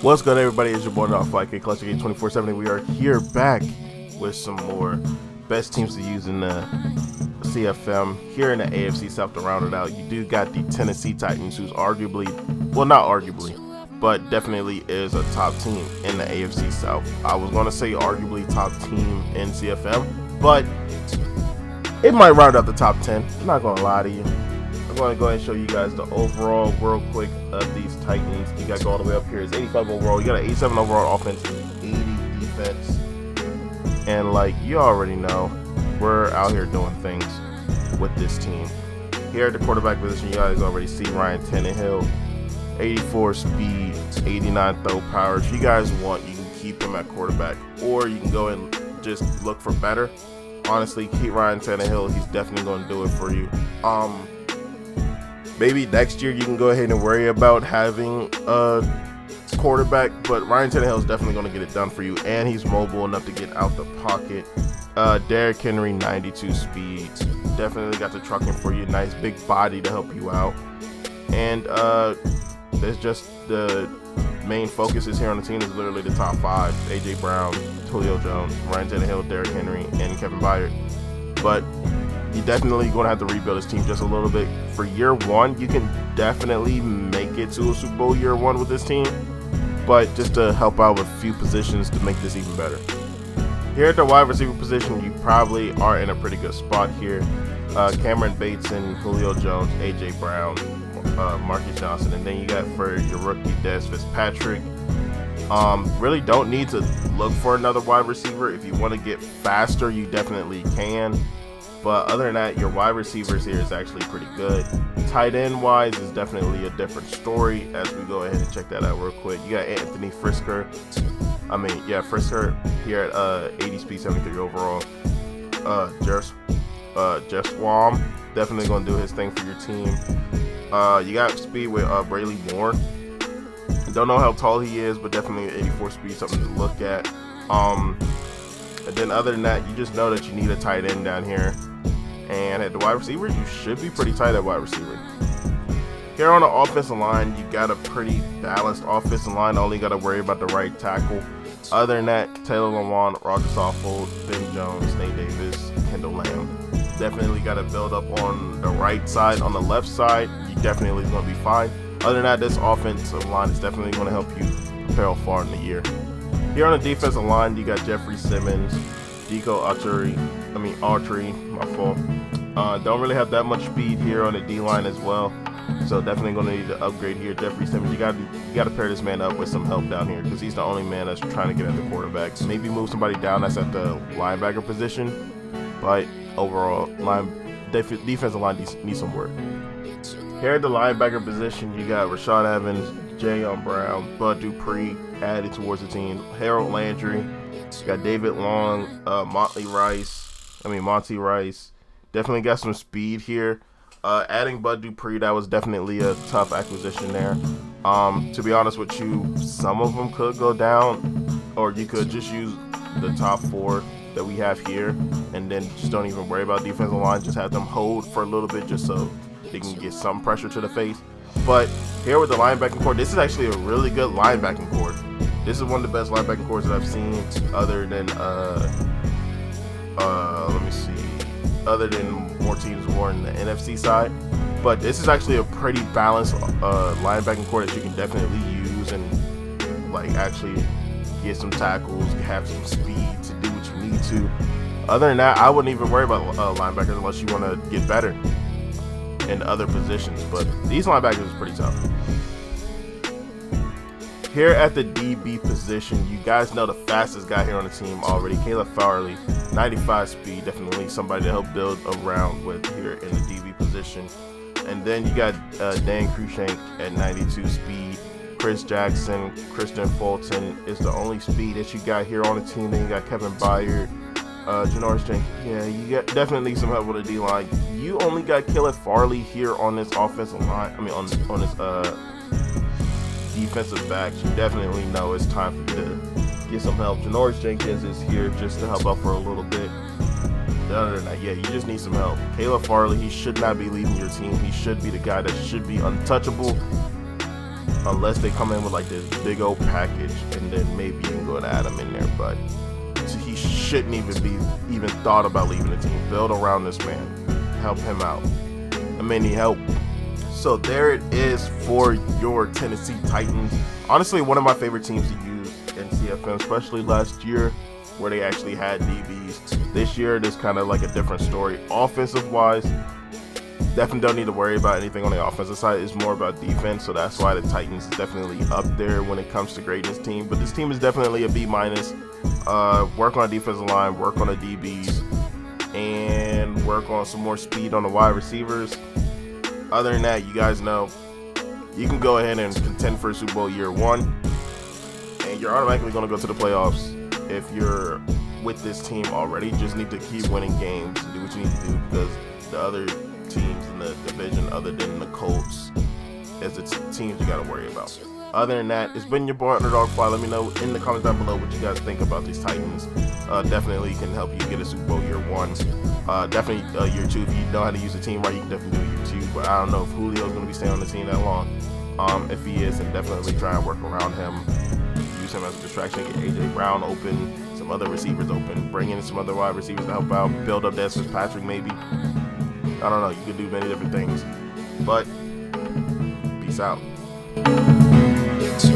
What's good, everybody? It's your boy Flyk Clutching 24/7. We are here back with some more best teams to use in the CFM here in the AFC South to round it out. You do got the Tennessee Titans, who's arguably, well, not arguably, but definitely is a top team in the AFC South. I was going to say arguably top team in CFM, but it might round out the top 10. I'm not going to lie to you. I'm going to go ahead and show you guys the overall real quick of these Titans. You got go all the way up here. It's 85 overall. You got an 87 overall offense, 80 defense. And like you already know, we're out here doing things with this team. Here at the quarterback position, you guys already see Ryan Tannehill, 84 speed, 89 throw power. If you guys want, you can keep him at quarterback, or you can go and just look for better. Honestly, keep Ryan Tannehill. He's definitely going to do it for you. Maybe next year you can go ahead and worry about having a quarterback, but Ryan Tannehill is definitely going to get it done for you, and he's mobile enough to get out the pocket. Derrick Henry, 92 speed, definitely got the trucking for you. Nice big body to help you out, and there's just the main focus is here on the team is literally the top five: AJ Brown, Julio Jones, Ryan Tannehill, Derrick Henry, and Kevin Byard. But you're definitely going to have to rebuild this team just a little bit. For year one, you can definitely make it to a Super Bowl year one with this team, but just to help out with a few positions to make this even better. Here at the wide receiver position, you probably are in a pretty good spot here. Cameron Bateson, Julio Jones, AJ Brown, Marcus Johnson, and then you got for your rookie Des Fitzpatrick. Really don't need to look for another wide receiver. If you want to get faster, you definitely can. But other than that, your wide receivers here is actually pretty good. Tight end wise is definitely a different story as we go ahead and check that out real quick. You got Anthony Frisker. Frisker here at 80 speed, 73 overall. Jeff Swam, definitely going to do his thing for your team. You got speed with Brayley Moore. Don't know how tall he is, but definitely 84 speed, something to look at. And then other than that, you just know that you need a tight end down here. And at the wide receiver, you should be pretty tight at wide receiver. Here on the offensive line, you got a pretty balanced offensive line. Only got to worry about the right tackle. Other than that, Taylor Lewan, Roger Saffold, Ben Jones, Nate Davis, Kendall Lamb. Definitely got to build up on the right side. On the left side, you definitely going to be fine. Other than that, this offensive line is definitely going to help you propel far in the year. Here on the defensive line, you got Jeffrey Simmons, Deko Autry, my fault. Don't really have that much speed here on the D-line as well, so definitely going to need to upgrade here. Jeffrey Simmons, you got to pair this man up with some help down here because he's the only man that's trying to get at the quarterback. Maybe move somebody down that's at the linebacker position, but overall, defensive line needs some work. Here at the linebacker position, you got Rashad Evans, Jayon Brown, Bud Dupree added towards the team, Harold Landry, you got David Long, Monty Rice. Definitely got some speed here. Adding Bud Dupree, that was definitely a tough acquisition there. To be honest with you, some of them could go down, or you could just use the top four that we have here, and then just don't even worry about defensive line. Just have them hold for a little bit just so they can get some pressure to the face. But here with the linebacking core, this is actually a really good linebacking core. This is one of the best linebacking cores that I've seen, other than other than more teams more in the NFC side. But this is actually a pretty balanced linebacking core that you can definitely use and like actually get some tackles, have some speed to do what you need to. Other than that, I wouldn't even worry about linebackers unless you want to get better in other positions, but these linebackers is pretty tough. Here at the DB position, you guys know the fastest guy here on the team already, Caleb Farley, 95 speed, definitely somebody to help build around with here in the DB position. And then you got Dan Cruikshank at 92 speed, Chris Jackson, Christian Fulton is the only speed that you got here on the team. Then you got Kevin Byard, Janoris Jenkins. Yeah, you got definitely some help with the D-line. You only got Caleb Farley here on this offensive line. On this defensive backs. You definitely know it's time for you to get some help. Janoris Jenkins is here just to help out for a little bit. Other than that, yeah, you just need some help. Caleb Farley, he should not be leaving your team. He should be the guy that should be untouchable. unless they come in with like this big old package, and then maybe you can go and add him in there. But he shouldn't even be thought about leaving the team. Build around this man, help him out. I may need help. So there it is for your Tennessee Titans. Honestly, one of my favorite teams to use in CFM, especially last year where they actually had DBs. This year, there's kind of like a different story. Offensive wise, definitely don't need to worry about anything on the offensive side. It's more about defense, so that's why the Titans is definitely up there when it comes to grading this team. But this team is definitely a B-. Work on a defensive line, work on the DBs, and work on some more speed on the wide receivers. Other than that, you guys know you can go ahead and contend for a Super Bowl year one, and you're automatically going to go to the playoffs if you're with this team already. You just need to keep winning games and do what you need to do, because the other teams in the division, other than the Colts, as the teams you got to worry about. Other than that, it's been your boy Underdog Fly. Let me know in the comments down below what you guys think about these Titans. Definitely can help you get a Super Bowl year one. Definitely year two. If you know how to use the team right, you can definitely do year two. But I don't know if Julio's going to be staying on the team that long. If he is, then definitely try and work around him. Use him as a distraction. Get AJ Brown open, some other receivers open. Bring in some other wide receivers to help out. Build up Des Patrick maybe. I don't know. You could do many different things. But peace out. It's